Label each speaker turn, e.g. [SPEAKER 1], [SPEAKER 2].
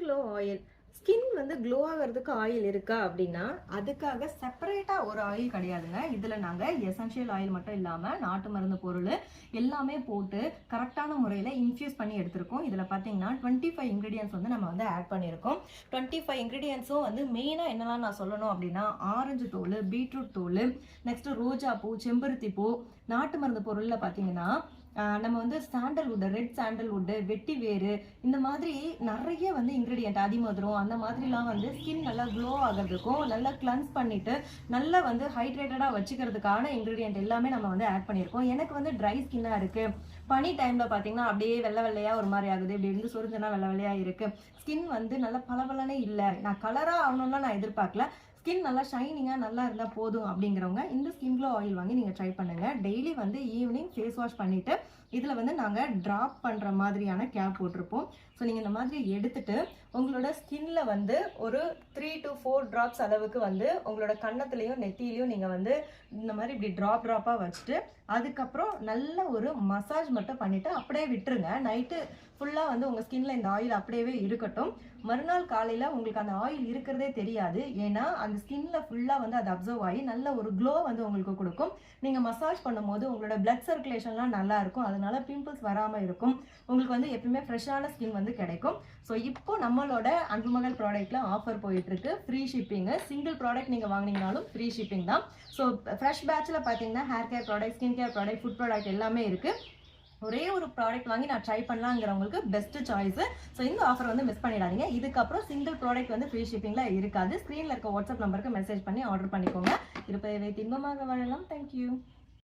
[SPEAKER 1] Glow oil. Skin வந்து glow ஆகிறதுக்கு oil இருக்கா அப்படின்னா, அதுக்காக செப்பரேட்டாக ஒரு ஆயில் கிடையாதுங்க. இதில் நாங்கள் எசென்ஷியல் ஆயில் மட்டும் இல்லாமல் நாட்டு மருந்து பொருள் எல்லாமே போட்டு கரெக்டான முறையில் இன்ஃப்யூஸ் பண்ணி எடுத்திருக்கோம். இதில் பார்த்தீங்கன்னா 25 இன்க்ரீடியன்ஸ் வந்து நம்ம வந்து ஆட் பண்ணியிருக்கோம். 25 இன்க்ரீடியன்ஸும் வந்து மெயினாக என்னெல்லாம் நான் சொல்லணும் அப்படின்னா, ஆரஞ்சு தோல், பீட்ரூட் தோல், நெக்ஸ்ட்டு ரோஜா பூ, செம்பருத்தி பூ, நாட்டு மருந்து பொருளில் பார்த்தீங்கன்னா நம்ம வந்து சாண்டல்வுட், ரெட் சாண்டல்வுட், வெட்டி வேறு, இந்த மாதிரி நிறைய வந்து இன்க்ரீடியன்ட், அதிமதுரம், அந்த மாதிரிலாம் வந்து ஸ்கின் நல்லா க்ளோ ஆகிறதுக்கும் நல்லா கிளன்ஸ் பண்ணிட்டு நல்லா வந்து ஹைட்ரேட்டடாக வச்சுக்கிறதுக்கான இன்க்ரீடியன்ட் எல்லாமே நம்ம வந்து ஆட் பண்ணியிருக்கோம். எனக்கு வந்து ட்ரை ஸ்கின்னாக இருக்குது, பனி டைமில் பார்த்தீங்கன்னா அப்படியே வெள்ளை வெள்ளையாக ஒரு மாதிரி ஆகுது, இப்படி இருந்து சொரிஞ்சுனா வெள்ளை வெள்ளையாக இருக்குது, ஸ்கின் வந்து நல்லா பளபளனே இல்லை, நான் கலராக ஆகணும்லாம் நான் எதிர்பார்க்கல, ஸ்கின் நல்லா ஷைனிங்காக நல்லா இருந்தால் போதும் அப்படிங்கிறவங்க இந்த ஸ்கின் க்ளோ ஆயில் வாங்கி நீங்கள் ட்ரை பண்ணுங்கள். டெய்லி வந்து ஈவினிங் ஃபேஸ் வாஷ் பண்ணிவிட்டு இதில் வந்து நாங்கள் ட்ராப் பண்ணுற மாதிரியான கேப் போட்டிருப்போம். ஸோ நீங்கள் இந்த மாதிரி எடுத்துட்டு உங்களோட ஸ்கின்ல வந்து ஒரு 3 to 4 ட்ராப்ஸ் அளவுக்கு வந்து உங்களோட கன்னத்துலேயும் நெத்தியிலையும் நீங்கள் வந்து இந்த மாதிரி இப்படி ட்ராப்பாக வச்சுட்டு அதுக்கப்புறம் நல்ல ஒரு மசாஜ் மட்டும் பண்ணிவிட்டு அப்படியே விட்டுருங்க. நைட்டு ஃபுல்லாக வந்து உங்கள் ஸ்கின்ல இந்த ஆயில் அப்படியே இருக்கட்டும். மறுநாள் காலையில் உங்களுக்கு அந்த ஆயில் இருக்கிறதே தெரியாது. ஏன்னா அந்த ஸ்கின்ல ஃபுல்லாக வந்து அது அப்சர்வ் ஆகி நல்ல ஒரு க்ளோ வந்து உங்களுக்கு கொடுக்கும். நீங்கள் மசாஜ் பண்ணும்போது உங்களோட பிளட் சர்க்குலேஷன்லாம் நல்லா இருக்கும், அதனால பிம்பிள்ஸ் வராமல் இருக்கும், உங்களுக்கு வந்து எப்பவுமே ஃப்ரெஷ்ஷான ஸ்கின் வந்து கிடைக்கும். ஸோ இப்போ நம்மளோட அன்புமகள் ப்ராடக்ட்ல ஆஃபர் போயிட்டு இருக்கு, ஃப்ரீ ஷிப்பிங்கு. சிங்கிள் ப்ராடக்ட் நீங்கள் வாங்கினீங்கனாலும் ஃப்ரீ ஷிப்பிங் தான். ஸோ ஃப்ரெஷ் பேட்சில் பார்த்தீங்கன்னா hair care product, skin care product, food product எல்லாமே இருக்குது. ஒரே ஒரு ப்ராடக்ட் வாங்கி நான் ட்ரை பண்ணலாங்கிறவங்களுக்கு பெஸ்ட் சாய்ஸ். ஸோ இந்த ஆஃபர் வந்து மிஸ் பண்ணிடாதீங்க. இதுக்கப்புறம் சிங்கிள் ப்ராடக்ட் வந்து ஃப்ரீ ஷிப்பிங்கில் இருக்காது. ஸ்க்ரீனில் இருக்க வாட்ஸ்அப் நம்பருக்கு மெசேஜ் பண்ணி ஆர்டர் பண்ணிக்கோங்க. இருப்பதை வைத்து இன்பமாக வாழலாம். தேங்க்யூ.